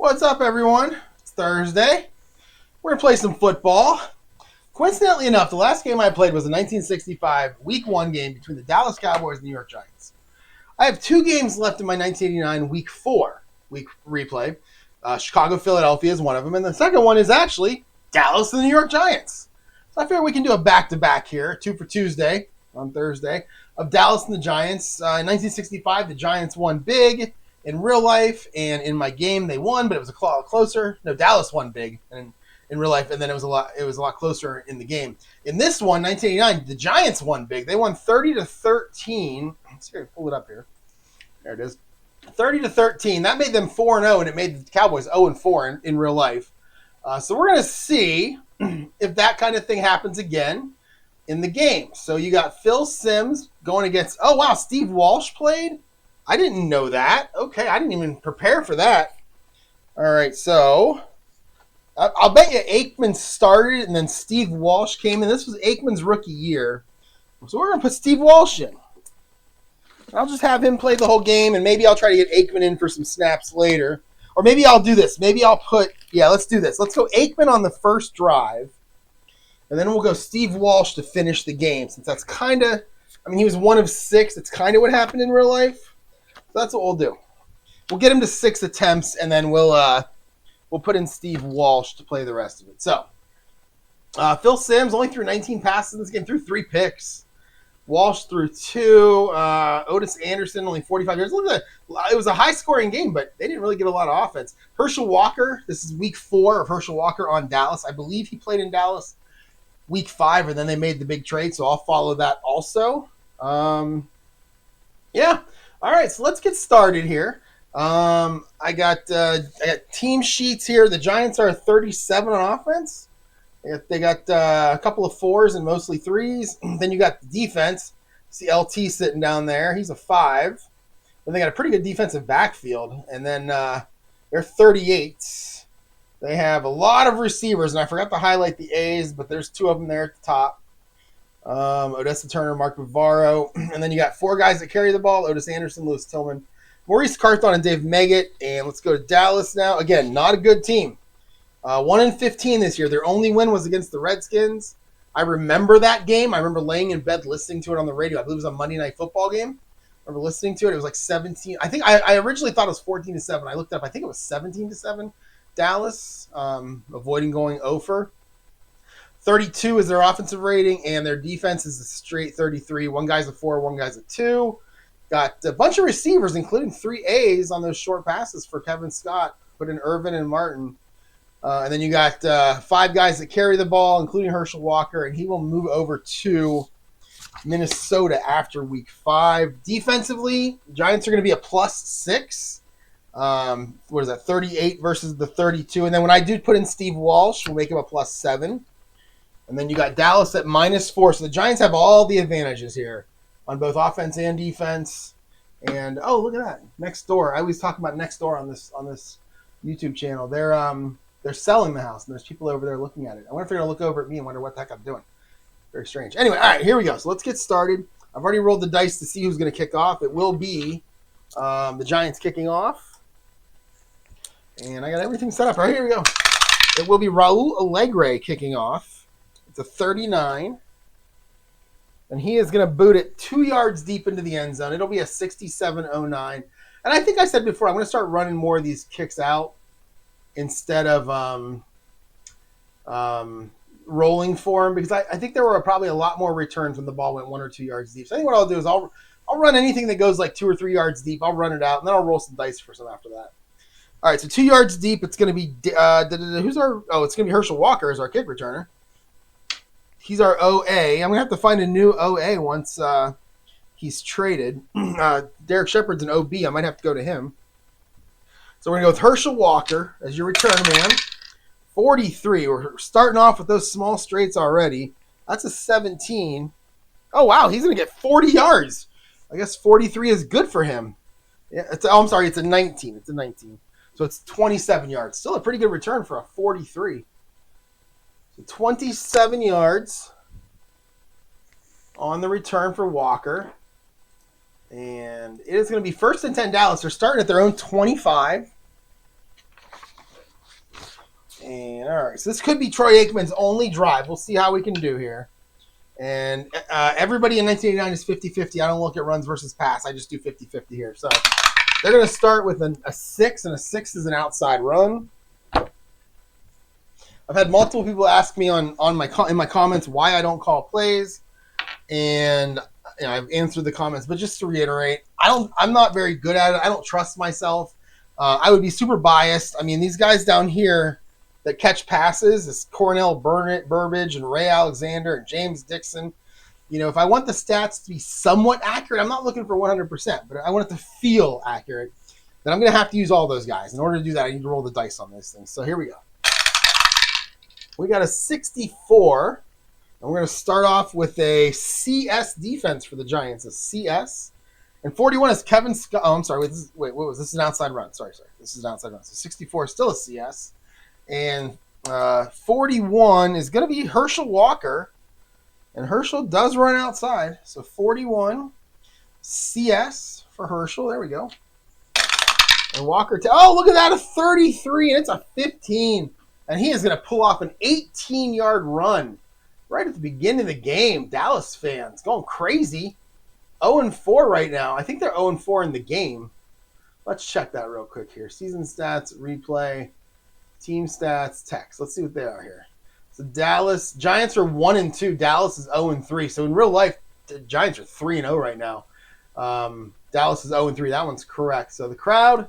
What's up, everyone? It's Thursday. We're going to play some football. Coincidentally enough, the last game I played was a 1965 Week 1 game between the Dallas Cowboys and the New York Giants. I have 2 games left in my 1989 Week 4 week replay. Chicago-Philadelphia is one of them, and the second one is actually Dallas and the New York Giants. So I figure we can do a back-to-back here, 2 for Tuesday on Thursday, of Dallas and the Giants. In 1965, the Giants won big in real life, and in my game they won, but it was a lot closer. No, Dallas won big in real life, and then it was a lot closer in the game. In this one, 1989, the Giants won big. They won 30-13. Let's see if I can pull it up here. There it is. 30-13. That made them 4-0, and it made the Cowboys 0-4 in real life. So we're going to see if that kind of thing happens again in the game. So you got Phil Simms going against, oh, wow, Steve Walsh played? I didn't know that. Okay, I didn't even prepare for that. All right, so I'll bet you Aikman started and then Steve Walsh came in. This was Aikman's rookie year. So we're going to put Steve Walsh in. I'll just have him play the whole game, and maybe I'll try to get Aikman in for some snaps later. Or maybe I'll do this. Maybe I'll put, let's do this. Let's go Aikman on the first drive, and then we'll go Steve Walsh to finish the game, since that's kind of, he was 1 of 6. It's kind of what happened in real life. So that's what we'll do. We'll get him to 6 attempts, and then we'll put in Steve Walsh to play the rest of it. So, Phil Simms only threw 19 passes in this game, threw 3 picks. Walsh threw 2. Otis Anderson only 45 yards. Look at that. It was a high-scoring game, but they didn't really get a lot of offense. Herschel Walker, this is week 4 of Herschel Walker on Dallas. I believe he played in Dallas week 5, and then they made the big trade, so I'll follow that also. All right, so let's get started here. I got team sheets here. The Giants are 37 on offense. They got a couple of 4s and mostly 3s. Then you got the defense. See LT sitting down there. He's a 5. Then they got a pretty good defensive backfield. And then they're 38. They have a lot of receivers, and I forgot to highlight the A's, but there's 2 of them there at the top. Odessa Turner, Mark Bavaro. And then you got 4 guys that carry the ball: Otis Anderson, Lewis Tillman, Maurice Carthon, and Dave Meggett. And let's go to Dallas now. Again, not a good team. 1-15 this year. Their only win was against the Redskins. I remember that game. I remember laying in bed listening to it on the radio. I believe it was a Monday Night Football game. I remember listening to it. It was like 17. I think I originally thought it was 14-7. I looked up. I think it was 17-7. Dallas, avoiding going over. 32 is their offensive rating, and their defense is a straight 33. One guy's a 4, one guy's a 2. Got a bunch of receivers, including 3 A's on those short passes for Kevin Scott. Put in Irvin and Martin. And then you got 5 guys that carry the ball, including Herschel Walker, and he will move over to Minnesota after week 5. Defensively, Giants are going to be a +6. What is that, 38 versus the 32. And then when I do put in Steve Walsh, we'll make him a +7. And then you got Dallas at -4. So the Giants have all the advantages here on both offense and defense. And, oh, look at that. Next door. I always talk about next door on this YouTube channel. They're selling the house, and there's people over there looking at it. I wonder if they're going to look over at me and wonder what the heck I'm doing. Very strange. Anyway, all right, here we go. So let's get started. I've already rolled the dice to see who's going to kick off. It will be the Giants kicking off. And I got everything set up. All right, here we go. It will be Raul Alegre kicking off. It's a 39. And he is going to boot it 2 yards deep into the end zone. It'll be a 67-09. And I think I said before, I'm going to start running more of these kicks out instead of rolling for him, because I think there were probably a lot more returns when the ball went 1 or 2 yards deep. So I think what I'll do is I'll run anything that goes like 2 or 3 yards deep. I'll run it out, and then I'll roll some dice for some after that. All right, so 2 yards deep. It's going to be it's going to be Herschel Walker as our kick returner. He's our OA. I'm going to have to find a new OA once he's traded. Derek Shepard's an OB. I might have to go to him. So we're going to go with Herschel Walker as your return man. 43. We're starting off with those small straights already. That's a 17. Oh, wow. He's going to get 40 yards. I guess 43 is good for him. Yeah, it's a 19. It's a 19. So it's 27 yards. Still a pretty good return for a 43. So 27 yards on the return for Walker. And it is going to be 1st and 10 Dallas. They're starting at their own 25. And all right, so this could be Troy Aikman's only drive. We'll see how we can do here. And everybody in 1989 is 50-50. I don't look at runs versus pass. I just do 50-50 here. So they're going to start with a 6, and a 6 is an outside run. I've had multiple people ask me in my comments why I don't call plays, and I've answered the comments. But just to reiterate, I'm not very good at it. I don't trust myself. I would be super biased. I mean, these guys down here that catch passes is Cornell Burbage and Ray Alexander and James Dixon. If I want the stats to be somewhat accurate, I'm not looking for 100%, but I want it to feel accurate. Then I'm going to have to use all those guys. In order to do that, I need to roll the dice on these things. So here we go. We got a 64, and we're going to start off with a CS defense for the Giants. A CS. And 41 is Kevin Scott. Oh, I'm sorry. What was this? Is an outside run. Sorry. This is an outside run. So 64 is still a CS. And 41 is going to be Herschel Walker. And Herschel does run outside. So 41 CS for Herschel. There we go. And Walker. Look at that. A 33. And it's a 15. And he is going to pull off an 18-yard run right at the beginning of the game. Dallas fans going crazy. 0-4 right now. I think they're 0-4 in the game. Let's check that real quick here. Season stats, replay. Team stats, text. Let's see what they are here. So Dallas, Giants are 1-2. Dallas is 0-3. So in real life, the Giants are 3-0 right now. Dallas is 0-3. That one's correct. So the crowd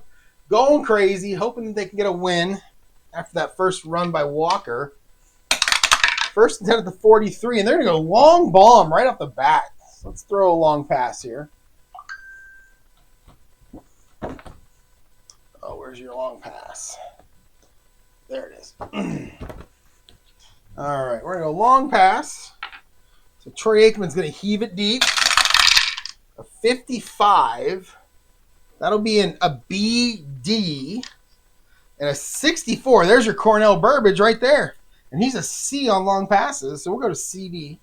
going crazy, hoping that they can get a win after that first run by Walker. First and 10 at the 43, and they're going to go long bomb right off the bat. So let's throw a long pass here. Oh, where's your long pass? There it is. All right, we're going to go long pass. So Troy Aikman's going to heave it deep. A 55. That'll be a BD. And a 64. There's your Cornell Burbage right there. And he's a C on long passes. So we'll go to CD.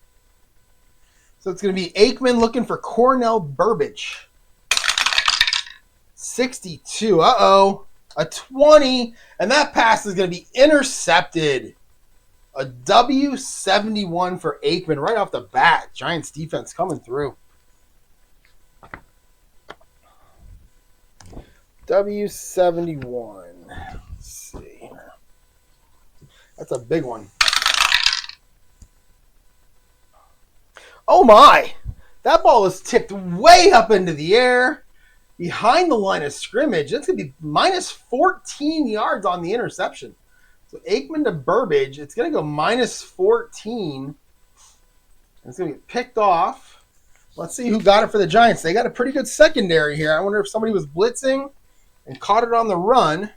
So it's going to be Aikman looking for Cornell Burbage. 62. Uh-oh. A 20. And that pass is going to be intercepted. A W71 for Aikman right off the bat. Giants defense coming through. W71. Let's see. That's a big one. Oh my! That ball was tipped way up into the air behind the line of scrimmage. That's going to be minus 14 yards on the interception. So Aikman to Burbage, it's going to go minus 14. It's going to get picked off. Let's see who got it for the Giants. They got a pretty good secondary here. I wonder if somebody was blitzing and caught it on the run.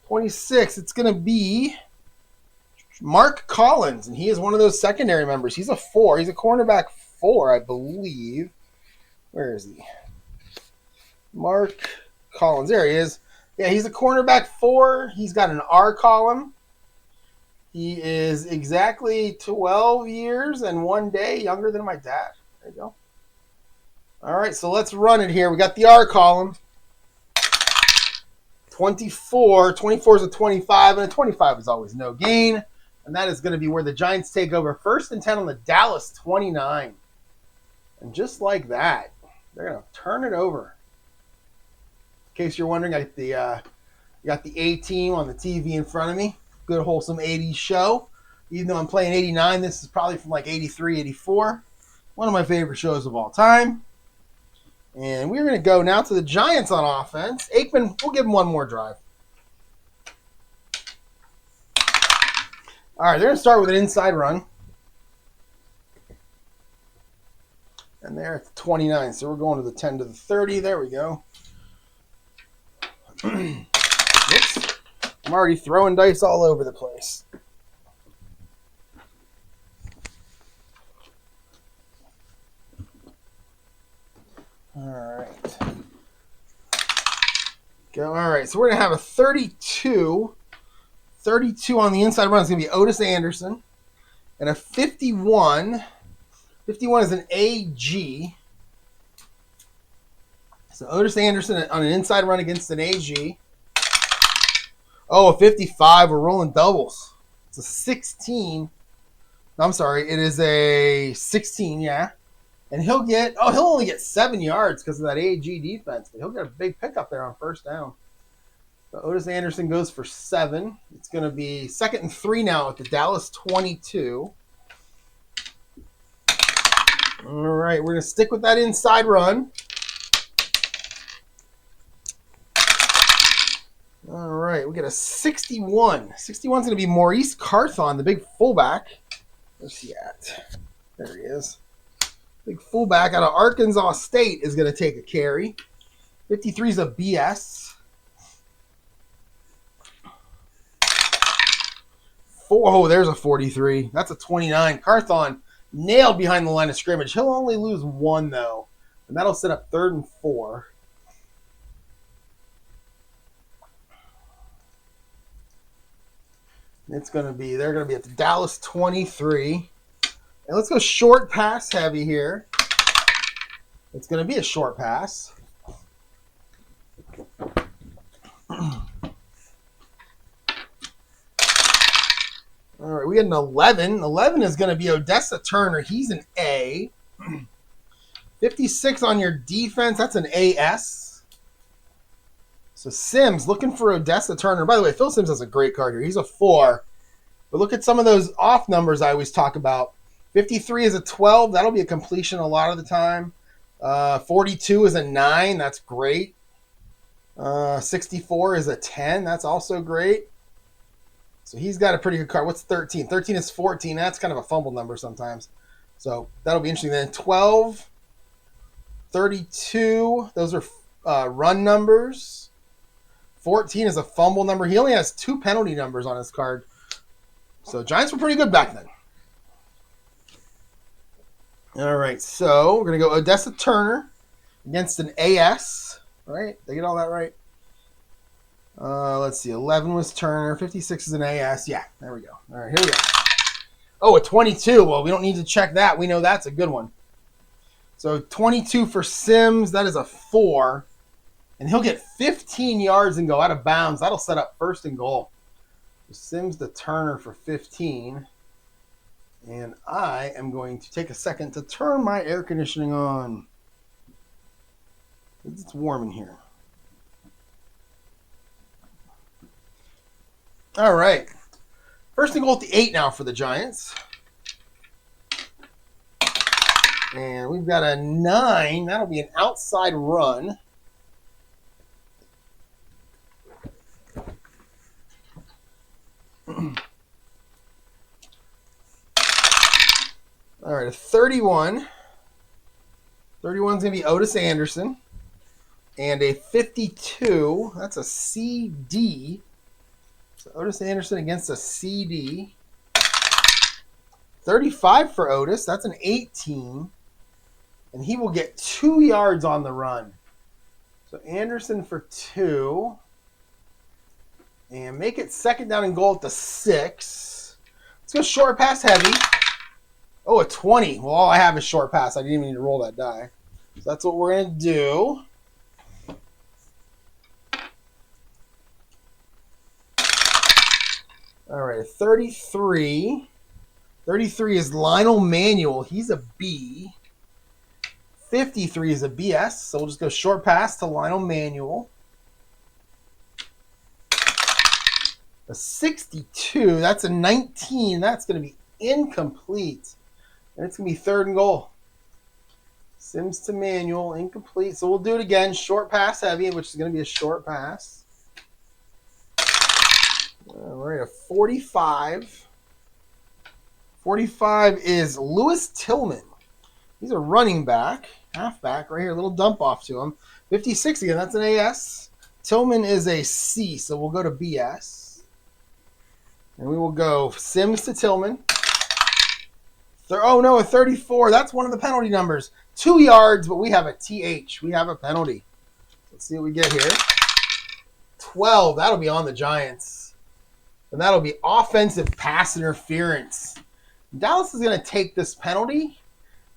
26, it's going to be Mark Collins, and he is one of those secondary members. He's a 4. He's a cornerback 4, I believe. Where is he? Mark Collins. There he is. Yeah, he's a cornerback 4. He's got an R column. He is exactly 12 years and 1 day younger than my dad. There you go. All right, so let's run it here. We got the R column. 24. 24 is a 25, and a 25 is always no gain. And that is going to be where the Giants take over. First and 10 on the Dallas 29. And just like that, they're going to turn it over. In case you're wondering, I got the A-Team on the TV in front of me. Good, wholesome 80s show. Even though I'm playing 89, this is probably from like 83, 84. One of my favorite shows of all time. And we're going to go now to the Giants on offense. Aikman, we'll give him one more drive. All right, they're going to start with an inside run. And they're at the 29, so we're going to the 10 to the 30. There we go. Oops. I'm already throwing dice all over the place. All right. Go. All right, so we're going to have a 32. 32 on the inside run is going to be Otis Anderson. And a 51. 51 is an AG. So Otis Anderson on an inside run against an AG. Oh, a 55. We're rolling doubles. It's a 16. I'm sorry. It is a 16, yeah. And he'll only get 7 yards because of that AG defense, but he'll get a big pickup there on first down. So Otis Anderson goes for 7. It's going to be 2nd and 3 now at the Dallas 22. All right, we're going to stick with that inside run. All right, we get a 61. 61 is going to be Maurice Carthon, the big fullback. Where's he at? There he is. Big fullback out of Arkansas State is going to take a carry. 53 is a BS. Oh, there's a 43. That's a 29. Carthon nailed behind the line of scrimmage. He'll only lose 1, though. And that'll set up 3rd and 4. They're going to be at the Dallas 23. And let's go short pass heavy here. It's going to be a short pass. All right, we get an 11. 11 is going to be Odessa Turner. He's an A. 56 on your defense. That's an AS. So Sims looking for Odessa Turner. By the way, Phil Sims has a great card here. He's a 4. But look at some of those off numbers I always talk about. 53 is a 12. That'll be a completion a lot of the time. 42 is a 9. That's great. 64 is a 10. That's also great. So he's got a pretty good card. What's 13? 13 is 14. That's kind of a fumble number sometimes. So that'll be interesting. Then 12, 32, those are run numbers. 14 is a fumble number. He only has 2 penalty numbers on his card. So Giants were pretty good back then. All right, so we're going to go Odessa Turner against an AS. Right? Did I get all that right? Let's see. 11 was Turner. 56 is an AS. Yeah, there we go. All right, here we go. Oh, a 22. Well, we don't need to check that. We know that's a good one. So 22 for Sims. That is a 4. And he'll get 15 yards and go out of bounds. That'll set up 1st and goal. So Sims to Turner for 15. And I am going to take a second to turn my air conditioning on. It's warm in here. All right. 1st and goal at the 8 now for the Giants. And we've got a 9. That'll be an outside run. All right, a 31. 31 is going to be Otis Anderson. And a 52, that's a CD. So Otis Anderson against a CD. 35 for Otis, that's an 18. And he will get 2 yards on the run. So Anderson for 2. And make it 2nd down and goal at the 6. Let's go short pass heavy. Oh, a 20. Well, all I have is short pass. I didn't even need to roll that die. So that's what we're going to do. All right, 33. 33 is Lionel Manuel. He's a B. 53 is a BS. So we'll just go short pass to Lionel Manuel. A 62. That's a 19. That's going to be incomplete. And it's going to be 3rd and goal. Sims to Manuel, incomplete. So we'll do it again. Short pass heavy, which is going to be a short pass. All right, a 45. 45 is Lewis Tillman. He's a running back, halfback, right here. A little dump off to him. 56 again, that's an AS. Tillman is a C, so we'll go to BS. And we will go Sims to Tillman. Oh, no, a 34. That's one of the penalty numbers. 2 yards, but we have a TH. We have a penalty. Let's see what we get here. 12. That'll be on the Giants. And that'll be offensive pass interference. Dallas is going to take this penalty.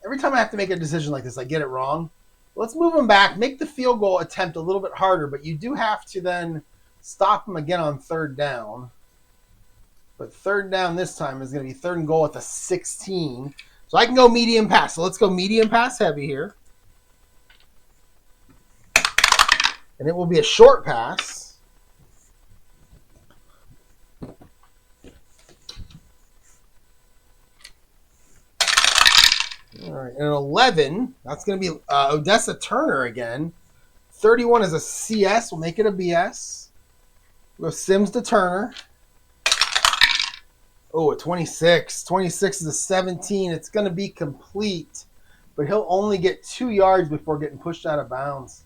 Every time I have to make a decision like this, I get it wrong. Let's move them back. Make the field goal attempt a little bit harder, but you do have to then stop him again on third down. But third down this time is going to be third and goal at the 16. So I can go medium pass. So let's go medium pass heavy here. And it will be a short pass. All right, and 11, that's going to be Odessa Turner again. 31 is a CS. We'll make it a BS. We'll go Sims to Turner. Oh, a 26. 26 is a 17. It's going to be complete, but he'll only get 2 yards before getting pushed out of bounds.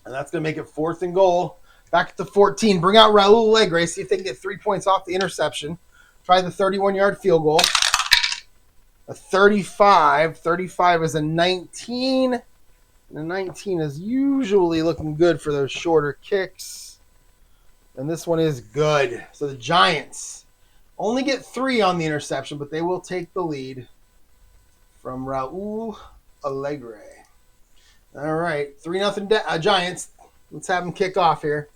And that's going to make it fourth and goal. Back at the 14. Bring out Raul Alegre. See if they can get 3 points off the interception. Try the 31-yard field goal. A 35. 35 is a 19. And a 19 is usually looking good for those shorter kicks. And this one is good. So the Giants only get 3 on the interception, but they will take the lead from Raul Alegre. All right, 3-0 Giants. Let's have them kick off here.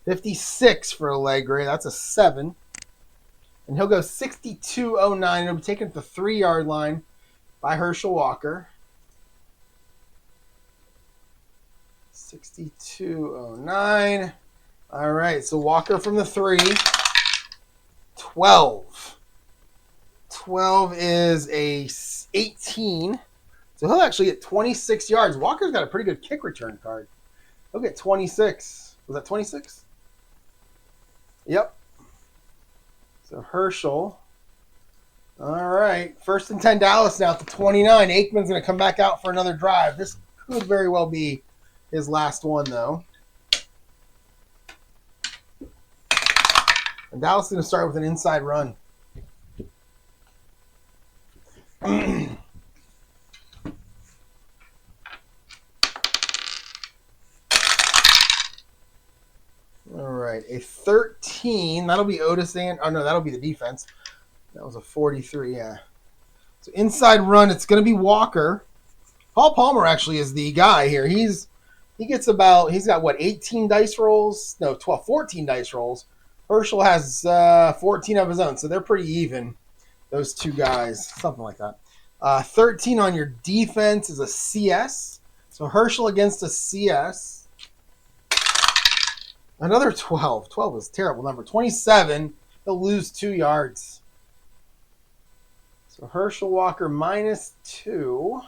56 for Alegre. That's a 7. And he'll go 62-09. It'll be taken at the 3-yard line by Herschel Walker. 62-09. All right, so Walker from the 3. 12. 12 is a 18. So he'll actually get 26 yards. Walker's got a pretty good kick return card. He'll get 26. Was that 26? Yep. So Herschel. All right. 1st and 10 Dallas now at the 29. Aikman's going to come back out for another drive. This could very well be his last one, though. And Dallas is going to start with an inside run. All right, a 13. That'll be Otis and oh no, that'll be the defense. That was a 43, yeah. So inside run, it's going to be Walker. Paul Palmer actually is the guy here. He's got what, 18 dice rolls? No, 14 dice rolls. Herschel has 14 of his own, so they're pretty even. Those two guys, something like that. 13 on your defense is a CS. So Herschel against a CS. Another 12. 12 is a terrible number. 27, he'll lose 2 yards. So Herschel Walker -2.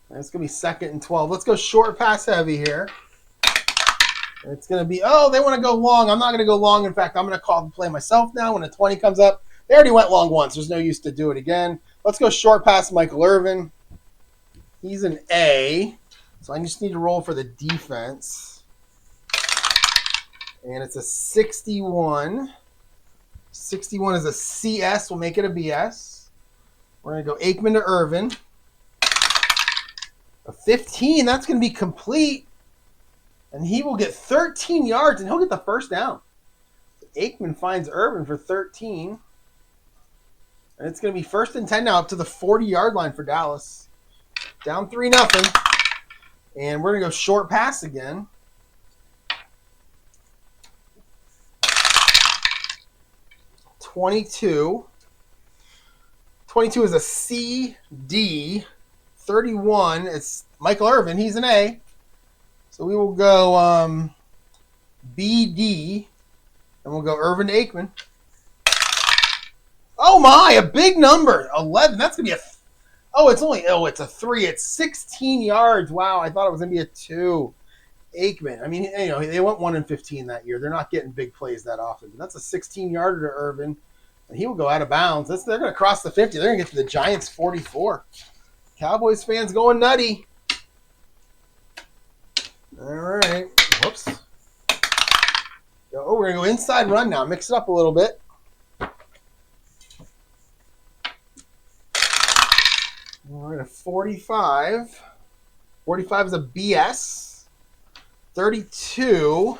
And it's going to be 2nd and 12. Let's go short pass heavy here. And it's going to be, oh, they want to go long. I'm not going to go long. In fact, I'm going to call the play myself now when a 20 comes up. They already went long once. There's no use to do it again. Let's go short pass Michael Irvin. He's an A. So I just need to roll for the defense. And it's a 61. 61 is a CS. We'll make it a BS. We're going to go Aikman to Irvin. A 15. That's going to be complete. And he will get 13 yards, and he'll get the first down. Aikman finds Irvin for 13. And it's going to be 1st and 10 now up to the 40-yard line for Dallas. Down 3-0. And we're going to go short pass again. $22. 22 is a CD. 31, it's Michael Irvin. He's an A. So we will go BD. And we'll go Irvin to Aikman. Oh my, a big number. 11. That's going to be a... it's a 3. It's 16 yards. Wow, I thought it was going to be a 2. Aikman. I mean, they went 1 and 15 that year. They're not getting big plays that often. But that's a 16-yarder to Irvin. And he will go out of bounds. They're going to cross the 50. They're going to get to the Giants 44. Cowboys fans going nutty. All right. Whoops. Oh, we're going to go inside run now. Mix it up a little bit. All right, a 45. 45 is a BS. 32.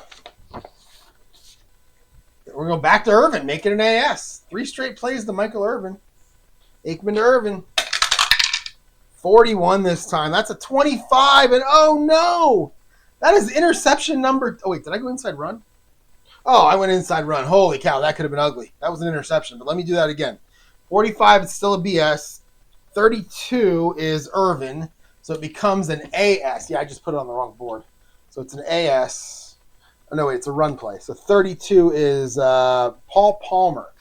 We're going back to Irvin. Make it an AS. 3 straight plays to Michael Irvin. Aikman to Irvin. 41 this time. That's a 25, and oh no! That is interception number. Oh, wait, did I go inside run? Oh, I went inside run. Holy cow, that could have been ugly. That was an interception, but let me do that again. 45 is still a BS. 32 is Irvin, so it becomes an AS. Yeah, I just put it on the wrong board. So it's an AS. Oh, no, wait, it's a run play. So 32 is Paul Palmer.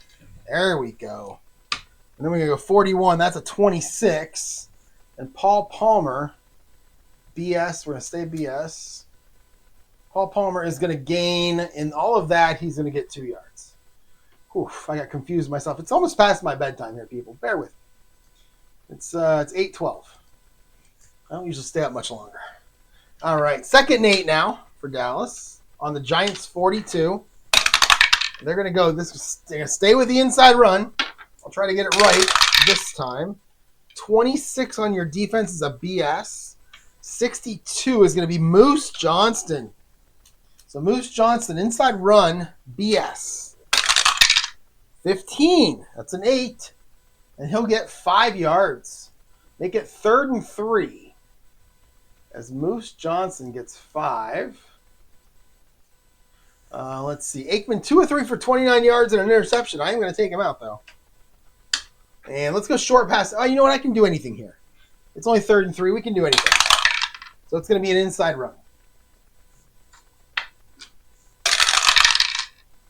There we go. And then we're going to go 41. That's a 26. And Paul Palmer, BS. We're going to stay BS. Paul Palmer is going to gain, in all of that, he's going to get 2 yards. Oof, I got confused myself. It's almost past my bedtime here, people. Bear with me. It's 8:12. I don't usually stay up much longer. All right, 2nd and 8 now for Dallas on the Giants 42. They're going to go. They're going to stay with the inside run. I'll try to get it right this time. 26 on your defense is a BS. 62 is going to be Moose Johnston. So Moose Johnston, inside run, BS. 15, that's an 8. And he'll get 5 yards. Make it 3rd and 3. As Moose Johnston gets 5. Let's see. Aikman, 2 or 3 for 29 yards and an interception. I am going to take him out, though. And let's go short pass. Oh, you know what? I can do anything here. It's only 3rd and 3. We can do anything. So it's going to be an inside run.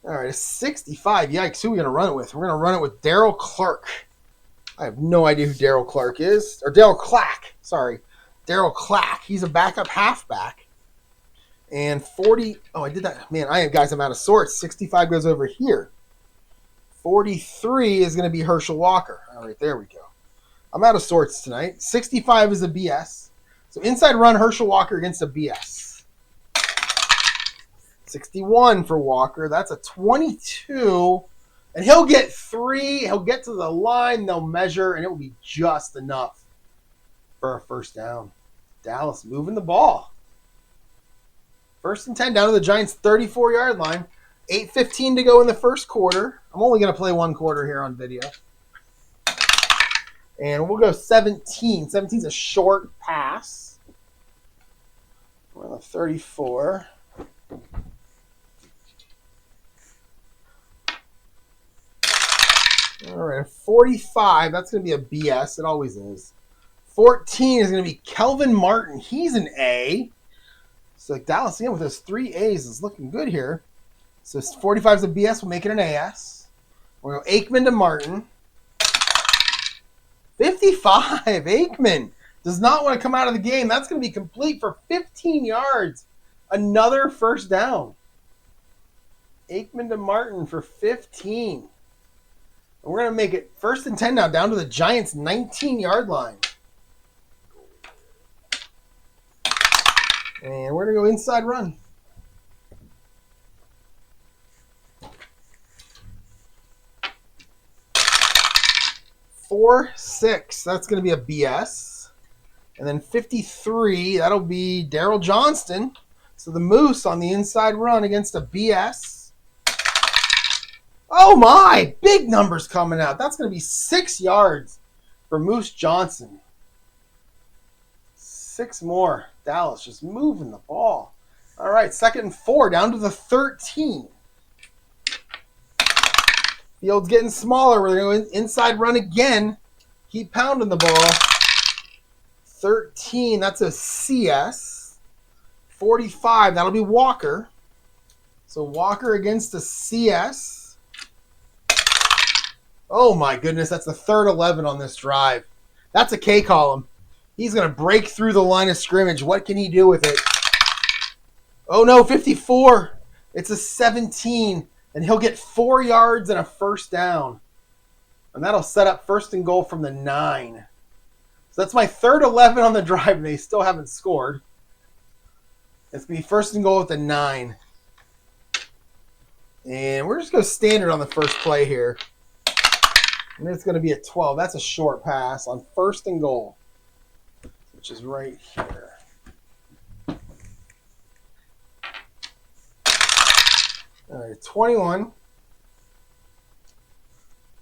All right, a 65. Yikes. Who are we going to run it with? We're going to run it with Daryl Clark. I have no idea who Daryl Clark is. Or Daryl Clack. Sorry. Daryl Clack. He's a backup halfback. And 40. Oh, I did that. Man, I'm out of sorts. 65 goes over here. 43 is going to be Herschel Walker. All right, there we go. I'm out of sorts tonight. 65 is a BS. So inside run, Herschel Walker against a BS. 61 for Walker. That's a 22. And he'll get 3. He'll get to the line. They'll measure, and it will be just enough for a first down. Dallas moving the ball. 1st and 10 down to the Giants' 34-yard line. 8:15 to go in the first quarter. I'm only going to play 1 quarter here on video. And we'll go 17. 17 is a short pass. We're on the 34. All right, 45. That's going to be a BS. It always is. 14 is going to be Kelvin Martin. He's an A. So Dallas, again, with those 3 A's is looking good here. So 45 is a BS. We'll make it an AS. We'll go Aikman to Martin. 55. Aikman does not want to come out of the game. That's going to be complete for 15 yards. Another first down. Aikman to Martin for 15. And we're going to make it 1st and 10 now, down to the Giants' 19-yard line. And we're going to go inside run. 4-6. That's going to be a BS. And then 53, that'll be Daryl Johnston. So the Moose on the inside run against a BS. Oh my! Big numbers coming out. That's going to be 6 yards for Moose Johnson. 6 more. Dallas just moving the ball. All right, 2nd and 4, down to the 13. Field's getting smaller. We're going to go inside run again. Keep pounding the ball. 13, that's a CS. 45, that'll be Walker. So Walker against a CS. Oh my goodness, that's the 3rd 11 on this drive. That's a K column. He's going to break through the line of scrimmage. What can he do with it? Oh no, 54. It's a 17. And he'll get 4 yards and a first down. And that'll set up 1st and goal from the 9. So that's my 3rd 11 on the drive, and they still haven't scored. It's going to be 1st and goal at the 9. And we're just going to standard on the first play here. And it's going to be a 12. That's a short pass on 1st and goal, which is right here. All right, 21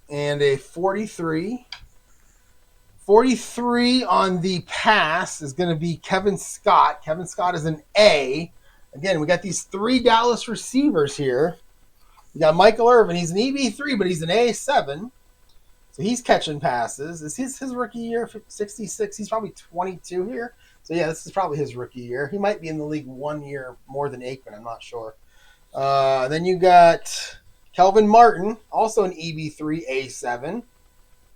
and a 43. 43 on the pass is going to be Kevin Scott. Kevin Scott is an A. Again, we got these 3 Dallas receivers here. We got Michael Irvin. He's an EB3, but he's an A7. So he's catching passes. Is his rookie year 66? He's probably 22 here. So, yeah, this is probably his rookie year. He might be in the league 1 year more than Aikman. I'm not sure. Then you got Kelvin Martin, also an EB3 A7.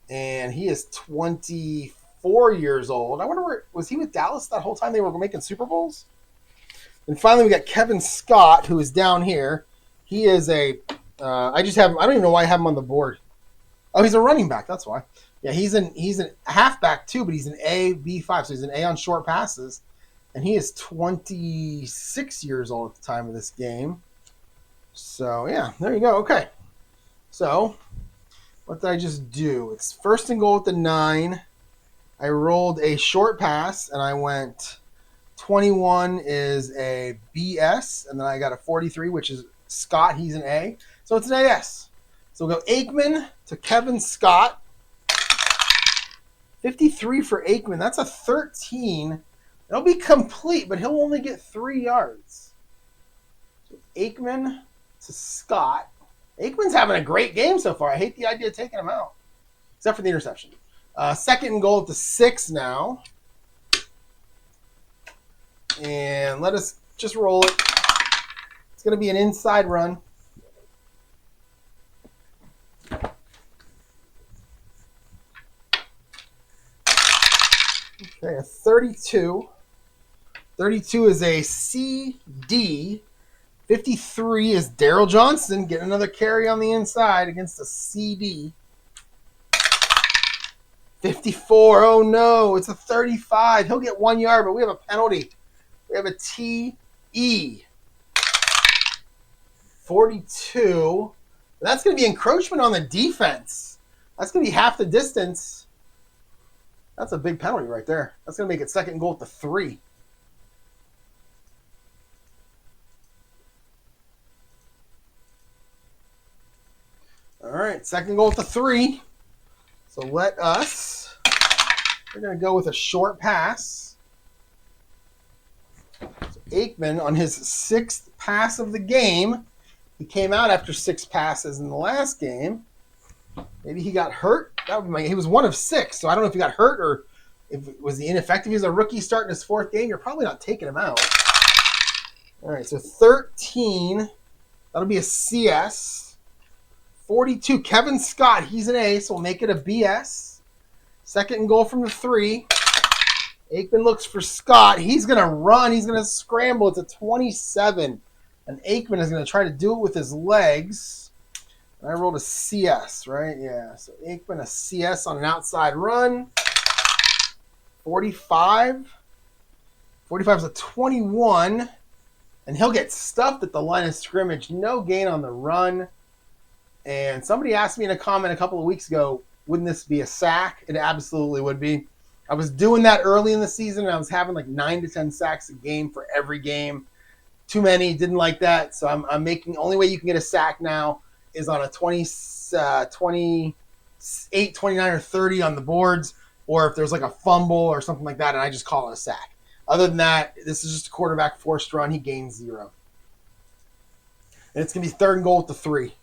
And he is 24 years old. I wonder was he with Dallas that whole time they were making Super Bowls? And finally, we got Kevin Scott, who is down here. He is I don't even know why I have him on the board. Oh, he's a running back. That's why. Yeah, he's an halfback too, but he's an A/B5, so he's an A on short passes. And he is 26 years old at the time of this game. So, yeah, there you go. Okay. So, what did I just do? It's first and goal at the 9. I rolled a short pass, and I went 21 is a BS, and then I got a 43, which is Scott. He's an A. So it's an AS. So we'll go Aikman to Kevin Scott. 53 for Aikman. That's a 13. It'll be complete, but he'll only get 3 yards. So Aikman to Scott. Aikman's having a great game so far. I hate the idea of taking him out, except for the interception. Second and goal at the 6 now. And let us just roll it. It's going to be an inside run. Okay, a 32. 32 is a CD. 53 is Daryl Johnson getting another carry on the inside against a CD. 54, oh no, it's a 35. He'll get 1 yard, but we have a penalty. We have a TE. 42. That's going to be encroachment on the defense. That's going to be half the distance. That's a big penalty right there. That's going to make it second and goal at the 3. All right, second goal at the 3. So we're going to go with a short pass. So Aikman on his 6th pass of the game. He came out after 6 passes in the last game. Maybe he got hurt. He was 1 of 6, so I don't know if he got hurt or if was he ineffective. He's a rookie starting his 4th game. You're probably not taking him out. All right, so 13. That'll be a CS. 42, Kevin Scott. He's an A, so we'll make it a BS. Second and goal from the 3. Aikman looks for Scott. He's going to run. He's going to scramble. It's a 27. And Aikman is going to try to do it with his legs. And I rolled a CS, right? Yeah, so Aikman, a CS on an outside run. 45. 45 is a 21. And he'll get stuffed at the line of scrimmage. No gain on the run. And somebody asked me in a comment a couple of weeks ago, wouldn't this be a sack? It absolutely would be. I was doing that early in the season, and I was having like 9 to 10 sacks a game for every game. Too many, didn't like that. So I'm making, only way you can get a sack now is on a 28, 29, or 30 on the boards, or if there's like a fumble or something like that, and I just call it a sack. Other than that, this is just a quarterback forced run. He gains 0. And it's going to be third and goal at the 3.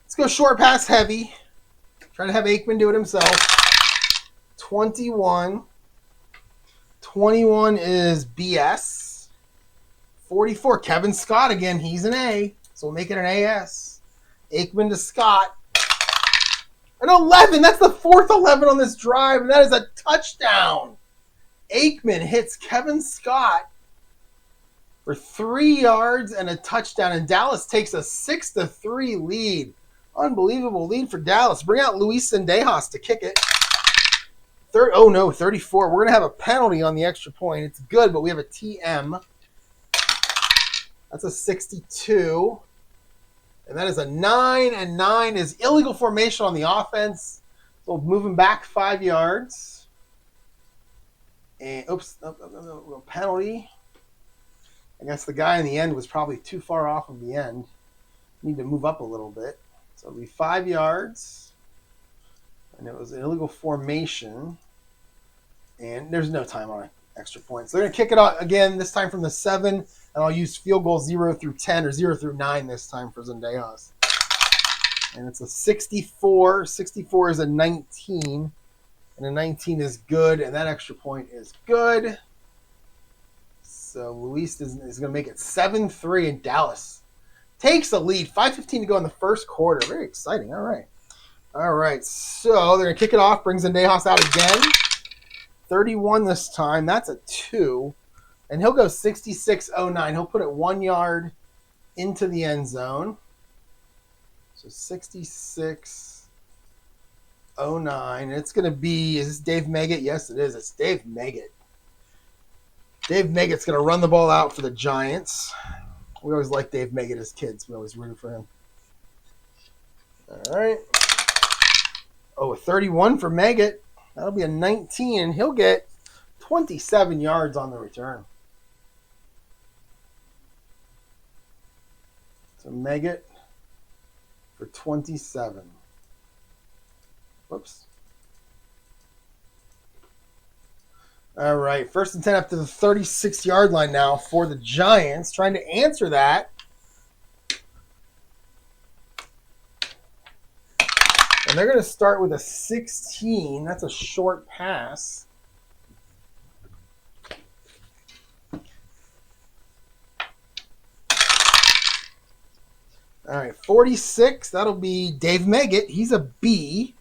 Let's go short pass heavy. Try to have Aikman do it himself. 21. 21 is BS. 44, Kevin Scott again. He's an A, so we'll make it an AS. Aikman to Scott. An 11. That's the 4th 11 on this drive, and that is a touchdown. Aikman hits Kevin Scott for 3 yards and a touchdown, and Dallas takes a 6-3 lead. Unbelievable lead for Dallas. Bring out Luis Sendejas to kick it. 34. We're going to have a penalty on the extra point. It's good, but we have a TM. That's a 62. And that is a 9, and 9 is illegal formation on the offense. So moving back 5 yards. And, penalty. I guess the guy in the end was probably too far off of the end. Need to move up a little bit. So it'll be 5 yards. And it was an illegal formation. And there's no time on extra points. They're going to kick it out again, this time from the 7. And I'll use field goal 0 through 10 or 0 through 9 this time for Zendejas. And it's a 64. 64 is a 19. And a 19 is good. And that extra point is good. So Luis is going to make it 7-3 in Dallas. Takes the lead. 5:15 to go in the first quarter. Very exciting. All right. All right. So they're going to kick it off. Bring Zendejas out again. 31 this time. That's a 2. And he'll go 66-09. He'll put it 1 yard into the end zone. So 66-09. And it's going to be, is this Dave Meggett? Yes, it is. It's Dave Meggett. Dave Meggett's going to run the ball out for the Giants. We always like Dave Meggett as kids. We always rooted for him. All right. Oh, a 31 for Meggett. That'll be a 19, and he'll get 27 yards on the return. So Meggett for 27. Whoops. All right, 1st and 10 up to the 36-yard line now for the Giants. Trying to answer that. And they're going to start with a 16. That's a short pass. All right, 46. That'll be Dave Meggett. He's a B.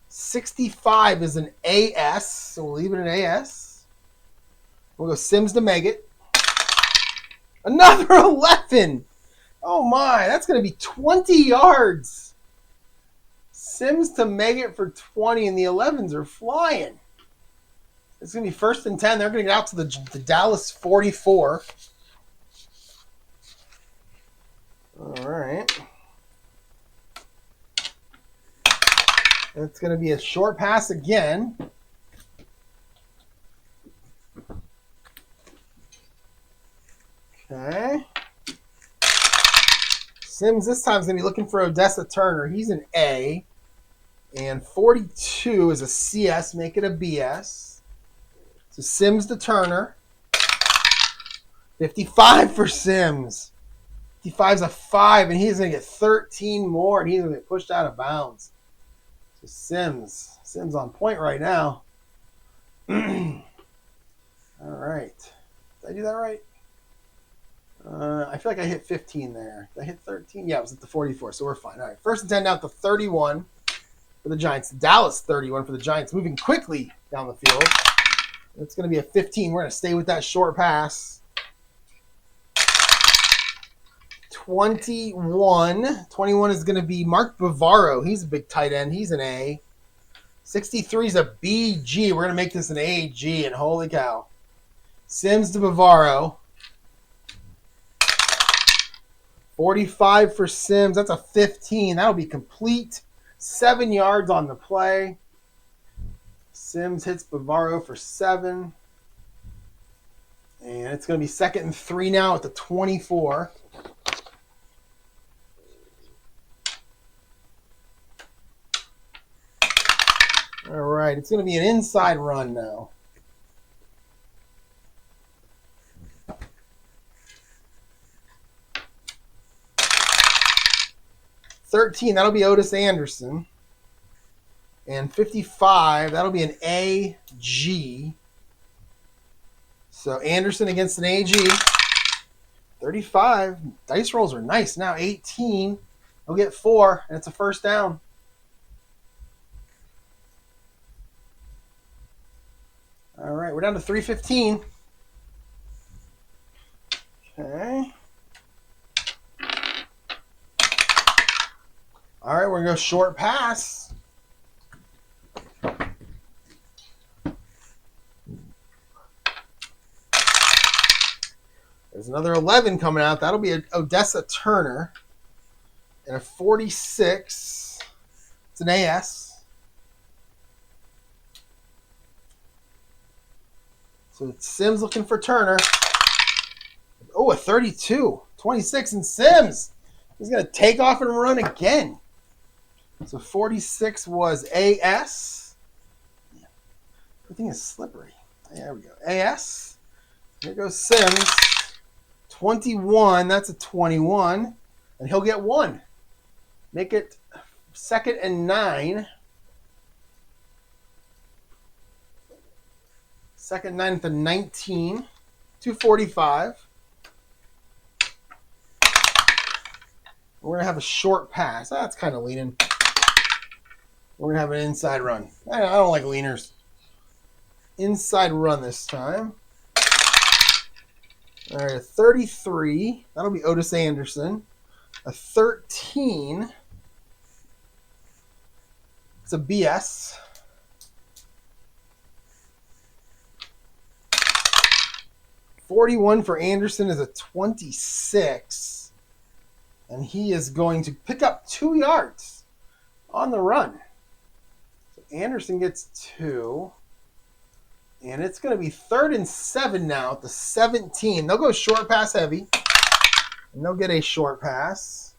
65 is an AS, so we'll leave it an AS. We'll go Sims to Meggett. Another 11. Oh, my. That's going to be 20 yards. Sims to Meggett for 20, and the 11s are flying. It's going to be 1st and 10. They're going to get out to the Dallas 44. All right. It's going to be a short pass again. Okay. Sims this time is going to be looking for Odessa Turner. He's an A. And 42 is a CS. Make it a BS. So Sims to Turner. 55 for Sims. 55's a 5, and he's going to get 13 more, and he's going to get pushed out of bounds. So Sims on point right now. All right. Did I do that right? I feel like I hit 15 there. Did I hit 13? Yeah, it was at the 44, so we're fine. All right, 1st and 10 down to 31 for the Giants. Dallas 31 for the Giants, moving quickly down the field. It's going to be a 15. We're going to stay with that short pass. 21. 21 is going to be Mark Bavaro. He's a big tight end. He's an A. 63 is a BG. We're going to make this an AG, and holy cow. Sims to Bavaro. 45 for Sims. That's a 15. That'll be complete. 7 yards on the play. Sims hits Bavaro for 7. And it's going to be 2nd and 3 now at the 24. All right, it's going to be an inside run now. $13, that'll be Otis Anderson. And 55, that'll be an AG. So Anderson against an AG. 35, dice rolls are nice. Now 18, he'll get 4, and it's a 1st down. All right, we're down to 3:15. Okay. All right, we're going to go short pass. There's another 11 coming out. That'll be an Odessa Turner. And a 46. It's an AS. So it's Sims looking for Turner. Oh, a 32. 26 and Sims. He's going to take off and run again. So 46 was AS. Everything is slippery. There we go. AS. Here goes Sims. 21. That's a 21. And he'll get 1. Make it 2nd and 9. 2nd and 9 to 19. 245. We're going to have a short pass. That's kind of leaning. We're going to have an inside run. I don't like leaners. Inside run this time. All right, a 33. That'll be Otis Anderson. A 13. It's a BS. $41 for Anderson is a 26. And he is going to pick up 2 yards on the run. So Anderson gets 2. And it's going to be 3rd and 7 now at the 17. They'll go short pass heavy. And they'll get a short pass.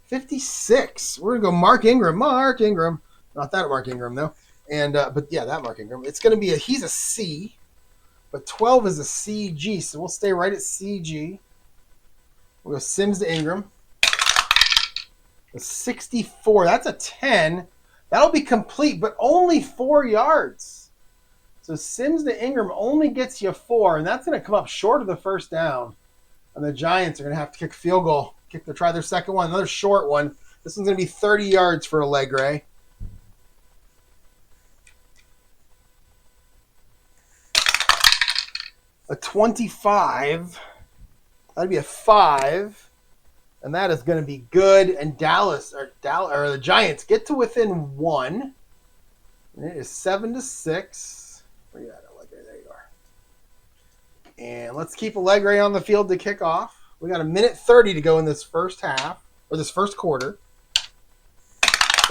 $56. We're going to go Mark Ingram. Mark Ingram. Not that Mark Ingram, though. And but yeah, that Mark Ingram. It's going to be he's a C. But 12 is a CG. So we'll stay right at CG. We'll go Sims to Ingram. A 64. That's a 10. That'll be complete, but only 4 yards. So Sims to Ingram only gets you 4, and that's going to come up short of the first down. And the Giants are going to have to kick a field goal. Try their second one. Another short one. This one's going to be 30 yards for Allegre. A 25. That'd be a 5. And that is going to be good. And Dallas or the Giants get to within 1. And it is 7-6. Where you at, Allegre? There you are. And let's keep Allegre on the field to kick off. We got 1:30 to go in this first half, or this first quarter.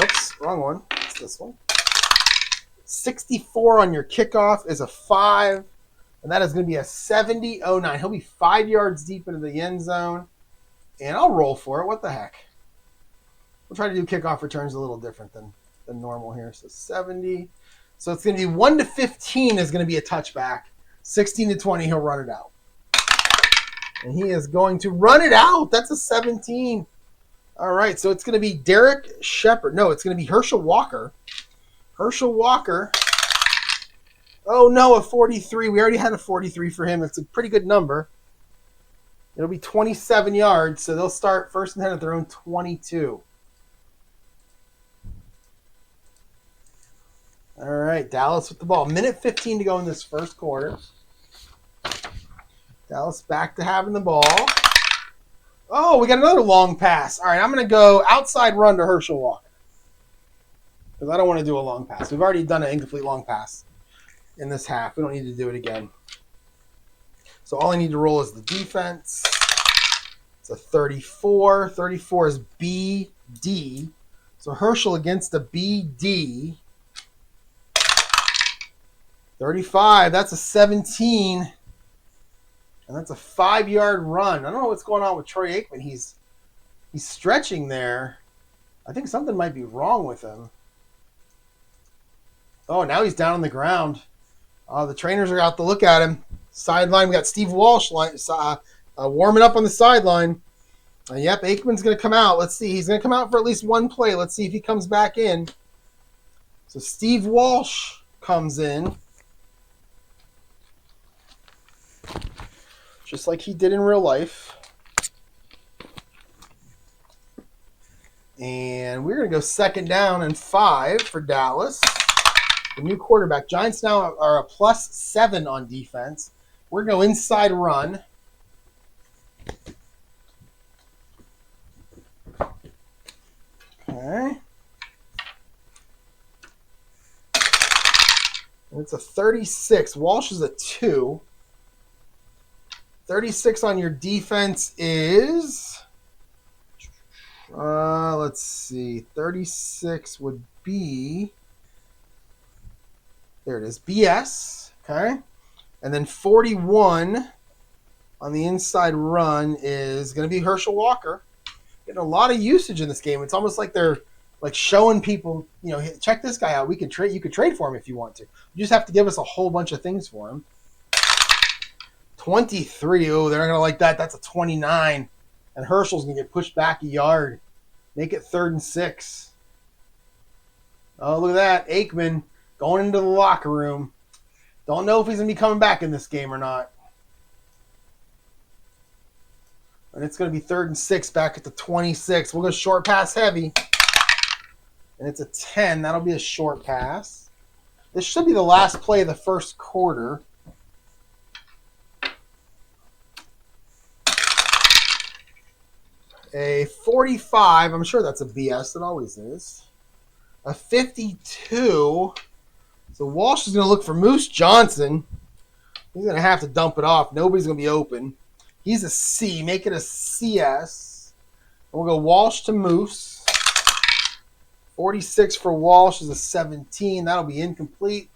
Oops, wrong one. It's this one. 64 on your kickoff is a 5. And that is going to be a 70-09. He'll be 5 yards deep into the end zone. And I'll roll for it. What the heck? We'll try to do kickoff returns a little different than normal here. So 70. So it's going to be 1-15 is going to be a touchback. 16-20, he'll run it out. And he is going to run it out. That's a 17. All right, so it's going to be Derek Shepard. No, it's going to be Herschel Walker. Herschel Walker. Oh, no, a 43. We already had a 43 for him. It's a pretty good number. It'll be 27 yards, so they'll start 1st and 10 at their own 22. All right, Dallas with the ball. 1:15 to go in this first quarter. Dallas back to having the ball. Oh, we got another long pass. All right, I'm going to go outside run to Herschel Walker. Because I don't want to do a long pass. We've already done an incomplete long pass in this half. We don't need to do it again. So all I need to roll is the defense. It's a 34. 34 is BD. So Herschel against the BD. 35. That's a 17. And that's a 5-yard run. I don't know what's going on with Troy Aikman. He's stretching there. I think something might be wrong with him. Oh, now he's down on the ground. The trainers are out to look at him. Sideline, we got Steve Walsh warming up on the sideline. Yep, Aikman's going to come out. Let's see. He's going to come out for at least one play. Let's see if he comes back in. So Steve Walsh comes in. Just like he did in real life. And we're going to go 2nd down and 5 for Dallas. The new quarterback. Giants now are a +7 on defense. We're going to go inside run. Okay. And it's a 36. Walsh is a 2. 36 on your defense is, let's see, 36 would be, there it is, BS, okay? And then 41 on the inside run is going to be Herschel Walker. Getting a lot of usage in this game. It's almost like they're like showing people, you know, check this guy out. We could trade. You could trade for him if you want to. You just have to give us a whole bunch of things for him. 23. Oh, they're not going to like that. That's a 29. And Herschel's going to get pushed back a yard. Make it 3rd and 6. Oh, look at that. Aikman going into the locker room. Don't know if he's going to be coming back in this game or not. And it's going to be 3rd and 6 back at the 26. We'll go short pass heavy. And it's a 10. That'll be a short pass. This should be the last play of the first quarter. A 45. I'm sure that's a BS. It always is. A 52. So Walsh is going to look for Moose Johnson. He's going to have to dump it off. Nobody's going to be open. He's a C. Make it a CS. And we'll go Walsh to Moose. 46 for Walsh is a 17. That'll be incomplete.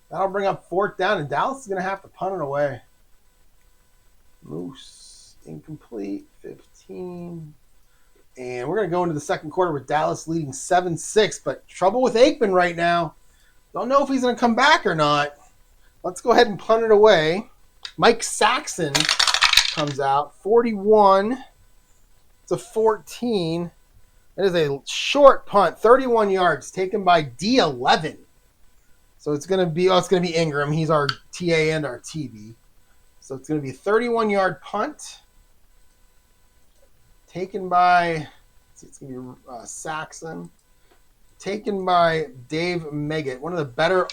That'll bring up 4th down, and Dallas is going to have to punt it away. Moose, incomplete, 15. And we're going to go into the second quarter with Dallas leading 7-6, but trouble with Aikman right now. Don't know if he's going to come back or not. Let's go ahead and punt it away. Mike Saxon comes out, 41 to 14. It is a short punt, 31 yards, taken by D11. So it's going to be Ingram. He's our TA and our TB. So it's going to be a 31-yard punt. Taken by, it's going to be Saxon. Taken by Dave Meggett, one of the better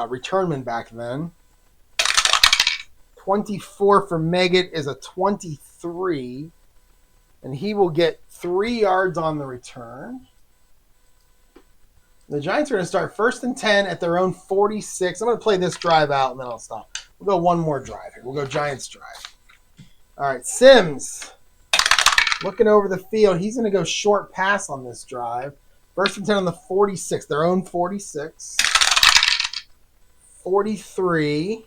returnmen back then. 24 for Meggett is a 23. And he will get 3 yards on the return. The Giants are going to start 1st and 10 at their own 46. I'm going to play this drive out, and then I'll stop. We'll go one more drive here. We'll go Giants drive. All right, Sims. Looking over the field, he's going to go short pass on this drive. 1st and 10 on the 46, their own 46. 43.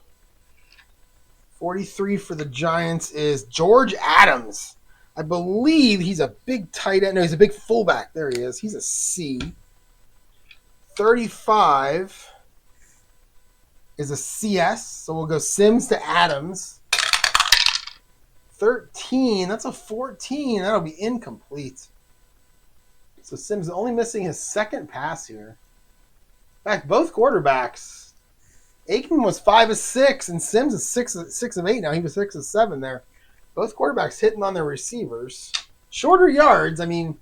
43 for the Giants is George Adams. I believe he's a big tight end. No, he's a big fullback. There he is. He's a C. 35 is a CS. So we'll go Sims to Adams. 13. That's a 14. That'll be incomplete. So Sims is only missing his second pass here. In fact, both quarterbacks. Aikman was 5 of 6, and Sims is 6 of 8 now. He was 6 of 7 there. Both quarterbacks hitting on their receivers. Shorter yards. I mean,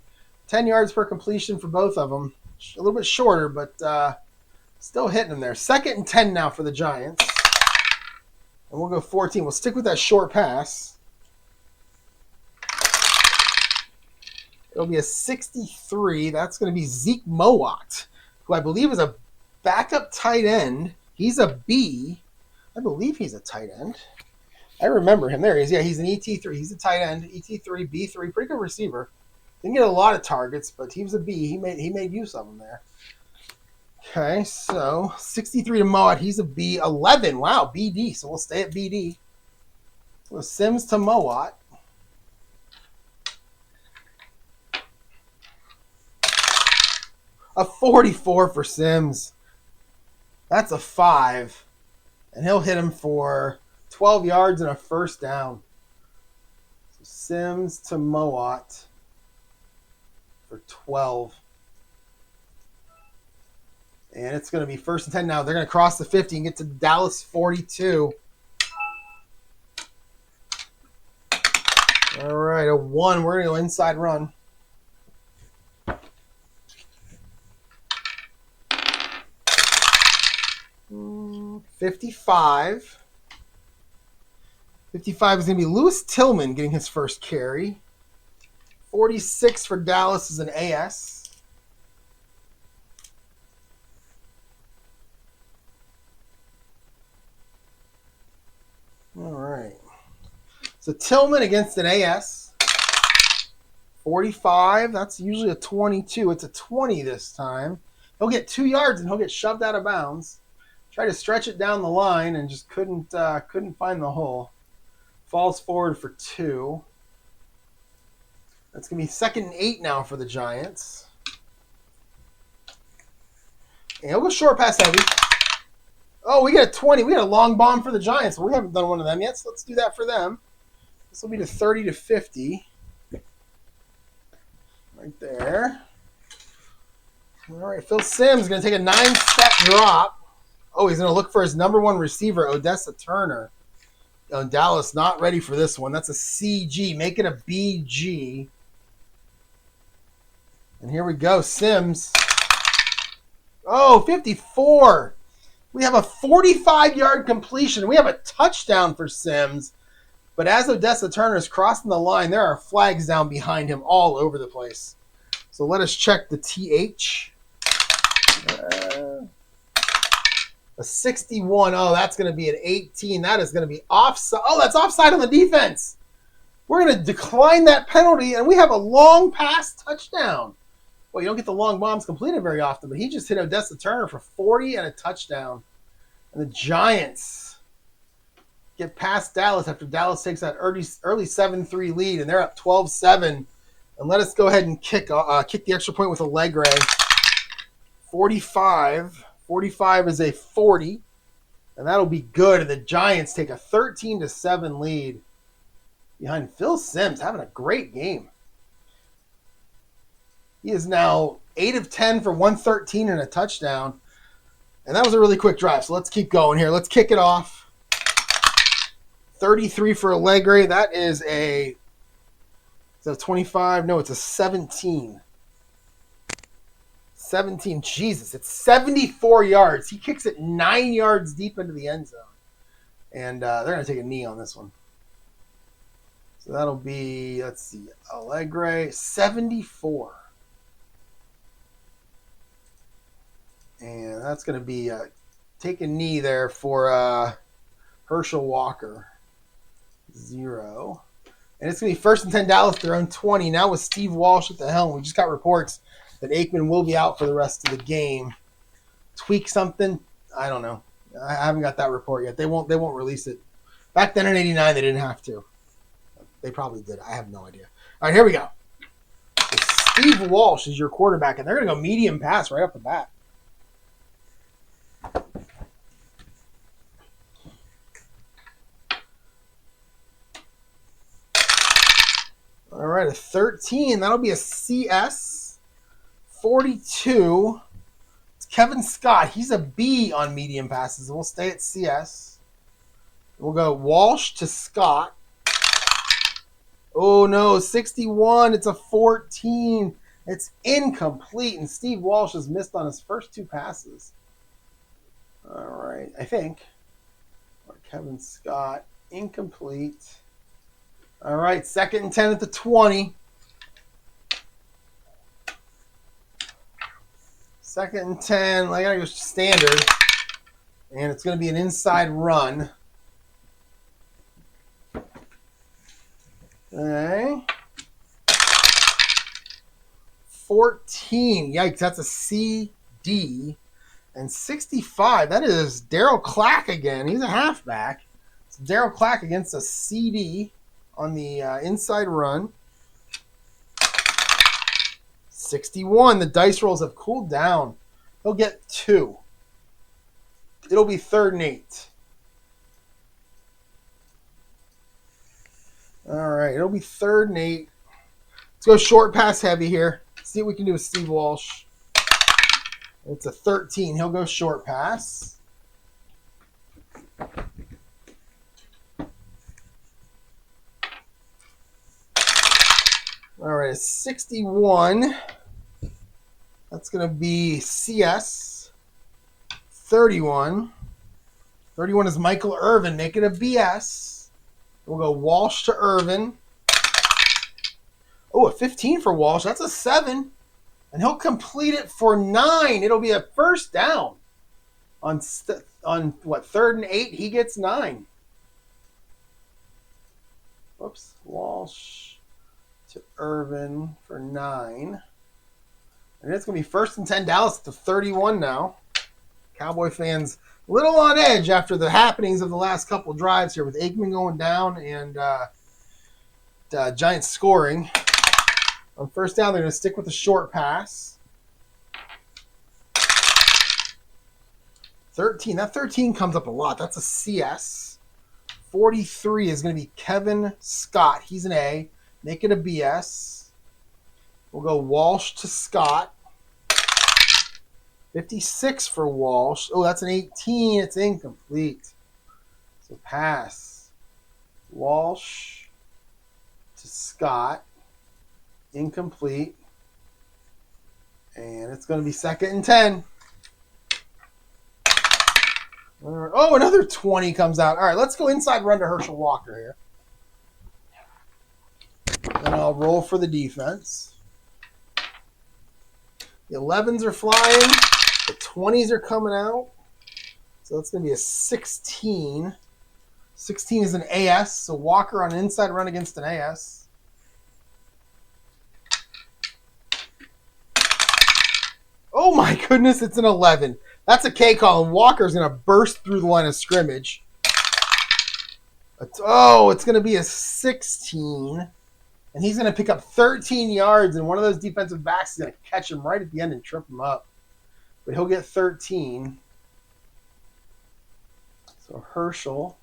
10 yards per completion for both of them. A little bit shorter, but still hitting them there. 2nd and 10 now for the Giants. And we'll go 14. We'll stick with that short pass. It'll be a 63. That's going to be Zeke Mowat, who I believe is a backup tight end. He's a B. I believe he's a tight end. I remember him. There he is. Yeah, he's an ET3. He's a tight end. ET3, B3. Pretty good receiver. Didn't get a lot of targets, but he was a B. He made use of them there. Okay, so 63 to Mowat. He's a B. 11. Wow, BD. So we'll stay at BD. So Sims to Mowat. A 44 for Sims. That's a 5. And he'll hit him for 12 yards and a 1st down. So Sims to Mowat for 12. And it's going to be 1st and 10 now. They're going to cross the 50 and get to Dallas 42. All right, a 1. We're going to go inside run. Mm, 55. 55 is going to be Lewis Tillman getting his first carry. 46 for Dallas is an AS. All right. So Tillman against an AS. 45. That's usually a 22. It's a 20 this time. He'll get 2 yards and he'll get shoved out of bounds. Tried to stretch it down the line and just couldn't find the hole. Falls forward for 2. That's going to be 2nd and 8 now for the Giants. And he'll go short pass heavy. Oh, we got a 20. We got a long bomb for the Giants. We haven't done one of them yet, so let's do that for them. This will be the 30 to 50. Right there. All right, Phil Simms is going to take a 9-step drop. Oh, he's going to look for his number 1 receiver, Odessa Turner. Oh, Dallas not ready for this one. That's a CG. Make it a BG. And here we go. Simms. Oh, 54. We have a 45-yard completion. We have a touchdown for Simms. But as Odessa Turner is crossing the line, there are flags down behind him all over the place. So let us check the TH. A 61. Oh, that's going to be an 18. That is going to be offside. Oh, that's offside on the defense. We're going to decline that penalty, and we have a long pass touchdown. Well, you don't get the long bombs completed very often, but he just hit Odessa Turner for 40 and a touchdown. And the Giants get past Dallas after Dallas takes that early 7-3 lead, and they're up 12-7. And let us go ahead and kick the extra point with a leg ray. 45. 45 is a 40, and that'll be good. And the Giants take a 13-7 lead behind Phil Simms, having a great game. He is now 8 of 10 for 113 and a touchdown. And that was a really quick drive, so let's keep going here. Let's kick it off. 33 for a leg ray. That is a 25? No, it's a 17. 17. Jesus, it's 74 yards. He kicks it 9 yards deep into the end zone. And they're going to take a knee on this one. So that'll be, let's see, Allegre, 74. And that's going to be take a knee there for Herschel Walker. 0. And it's going to be 1st and 10 Dallas, their own 20. Now with Steve Walsh at the helm. We just got reports that Aikman will be out for the rest of the game. Tweak something? I don't know. I haven't got that report yet. They won't release it. Back then in '89, they didn't have to. They probably did. I have no idea. All right, here we go. Steve Walsh is your quarterback, and they're going to go medium pass right off the bat. All right, a 13. That'll be a CS. 42. It's Kevin Scott. He's a B on medium passes. We'll stay at CS. We'll go Walsh to Scott. Oh, no, 61. It's a 14. It's incomplete, and Steve Walsh has missed on his first 2 passes. All right, I think. Or Kevin Scott, incomplete. All right, 2nd and 10 at the 20. 2nd and 10. I got to go standard. And it's going to be an inside run. Okay. 14. Yikes, that's a CD. And 65. That is Daryl Clack again. He's a halfback. It's Daryl Clack against a CD on the inside run. 61. The dice rolls have cooled down. He'll get 2. It'll be 3rd and 8. All right, it'll be 3rd and 8. Let's go short pass heavy here. See what we can do with Steve Walsh. It's a 13. He'll go short pass. All right, a 61. That's going to be CS. 31. 31 is Michael Irvin. Make it a BS. We'll go Walsh to Irvin. Oh, a 15 for Walsh. That's a 7. And he'll complete it for 9. It'll be a first down. On 3rd and 8, he gets 9. Whoops. Walsh to Irvin for 9. And it's going to be 1st and 10 Dallas at the 31 now. Cowboy fans a little on edge after the happenings of the last couple drives here with Aikman going down and Giants scoring. On first down, they're going to stick with the short pass. 13. That 13 comes up a lot. That's a CS. 43 is going to be Kevin Scott. He's an A. Make it a BS. We'll go Walsh to Scott. 56 for Walsh. Oh, that's an 18. It's incomplete. So pass. Walsh to Scott. Incomplete. And it's going to be 2nd and 10. Oh, another 20 comes out. All right, let's go inside run to Herschel Walker here. Then I'll roll for the defense. The 11s are flying. The 20s are coming out. So that's going to be a 16. 16 is an AS, so Walker on an inside run against an AS. Oh my goodness, it's an 11. That's a K call, and Walker's going to burst through the line of scrimmage. Oh, it's going to be a 16. And he's going to pick up 13 yards, and one of those defensive backs is going to catch him right at the end and trip him up. But he'll get 13. So Herschel.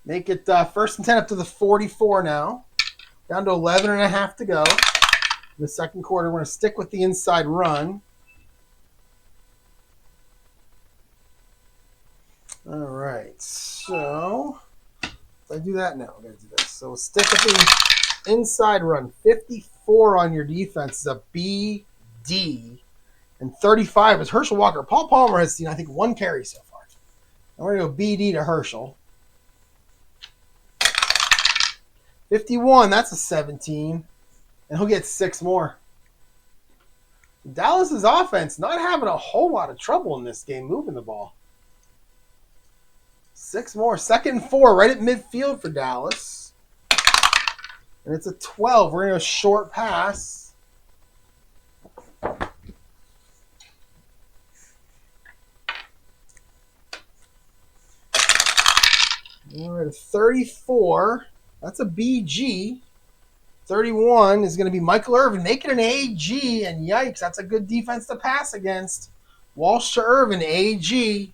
Make it 1st and 10 up to the 44 now. Down to 11 and a half to go. In the second quarter, we're going to stick with the inside run. All right, so if I do that now, I'm going to do this. So we'll stick with the inside run. 54 on your defense is a BD, and 35 is Herschel Walker. Paul Palmer has seen, I think, 1 carry so far. I'm going to go BD to Herschel. 51, that's a 17, and he'll get 6 more. Dallas's offense not having a whole lot of trouble in this game moving the ball. 6 more. 2nd and 4 right at midfield for Dallas. And it's a 12. We're going to go short pass. All right, 34. That's a BG. 31 is going to be Michael Irvin. Make it an AG, and yikes, that's a good defense to pass against. Walsh to Irvin, AG.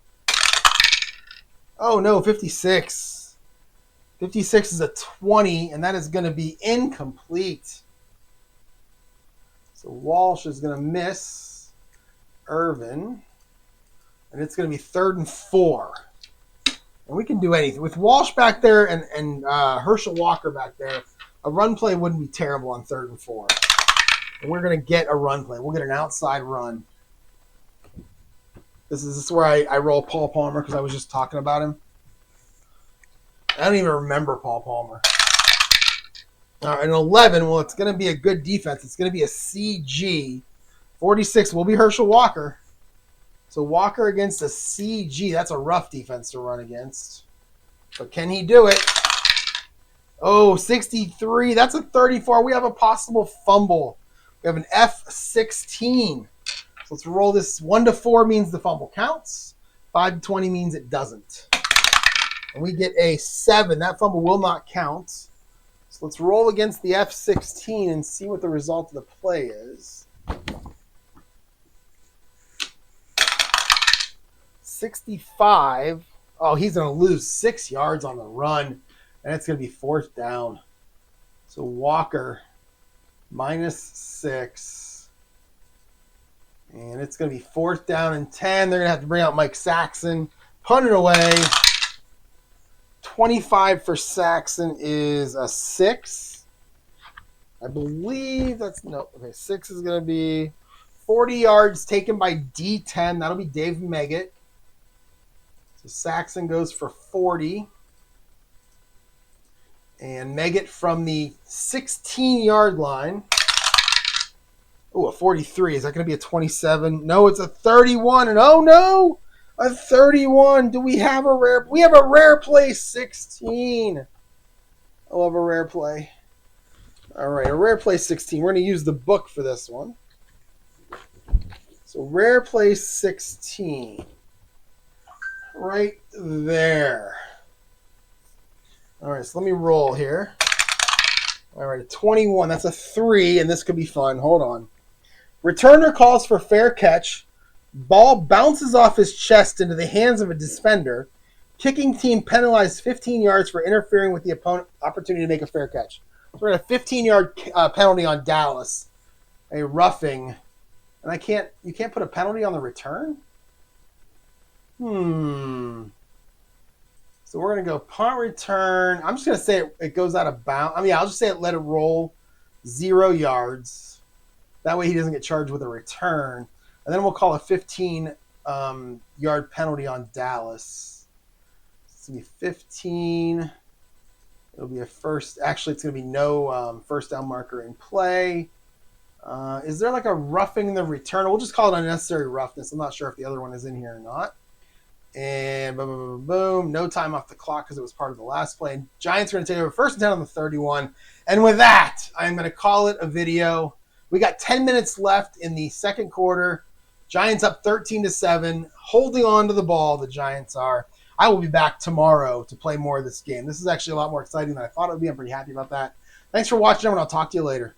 Oh, no, 56. 56 is a 20, and that is going to be incomplete. So Walsh is going to miss Irvin, and it's going to be 3rd and 4. And we can do anything. With Walsh back there and Herschel Walker back there, a run play wouldn't be terrible on 3rd and 4. And we're going to get a run play. We'll get an outside run. This is where I roll Paul Palmer because I was just talking about him. I don't even remember Paul Palmer. And 11, well, it's going to be a good defense. It's going to be a CG. 46 will be Herschel Walker. So Walker against a CG. That's a rough defense to run against. But can he do it? Oh, 63. That's a 34. We have a possible fumble. We have an F16. So let's roll this. 1 to 4 means the fumble counts. 5 to 20 means it doesn't. And we get a 7. That fumble will not count. So let's roll against the F16 and see what the result of the play is. 65. Oh, he's going to lose 6 yards on the run. And it's going to be 4th down. So Walker, -6. And it's going to be 4th down and 10. They're going to have to bring out Mike Saxon. Punt it away. 25 for Saxon is a 6. I believe that's, no, okay, 6 is going to be 40 yards taken by D10. That'll be Dave Meggett. So Saxon goes for 40. And Meggett from the 16-yard line. Oh, a 43. Is that going to be a 27? No, it's a 31. And oh, no, a 31. Do we have a rare? We have a rare play 16. I love a rare play. All right, a rare play 16. We're going to use the book for this one. So rare play 16. Right there. All right, so let me roll here. All right, 21. That's a 3, and this could be fun. Hold on. Returner calls for fair catch. Ball bounces off his chest into the hands of a defender. Kicking team penalized 15 yards for interfering with the opponent opportunity to make a fair catch. So we're at a 15-yard penalty on Dallas. A roughing. And you can't put a penalty on the return? So we're going to go punt return. I'm just going to say it goes out of bounds. I mean, I'll just say let it roll 0 yards. That way he doesn't get charged with a return. And then we'll call a 15-yard penalty on Dallas. It's going to be 15. It'll be a first. Actually, it's going to be no first down marker in play. Is there like a roughing the return? We'll just call it unnecessary roughness. I'm not sure if the other one is in here or not. And boom, boom, boom, boom. No time off the clock because it was part of the last play. And Giants are going to take over 1st and 10 on the 31. And with that, I'm going to call it a video. We got 10 minutes left in the second quarter. Giants up 13-7, holding on to the ball. The Giants are. I will be back tomorrow to play more of this game. This is actually a lot more exciting than I thought it would be. I'm pretty happy about that. Thanks for watching, and I'll talk to you later.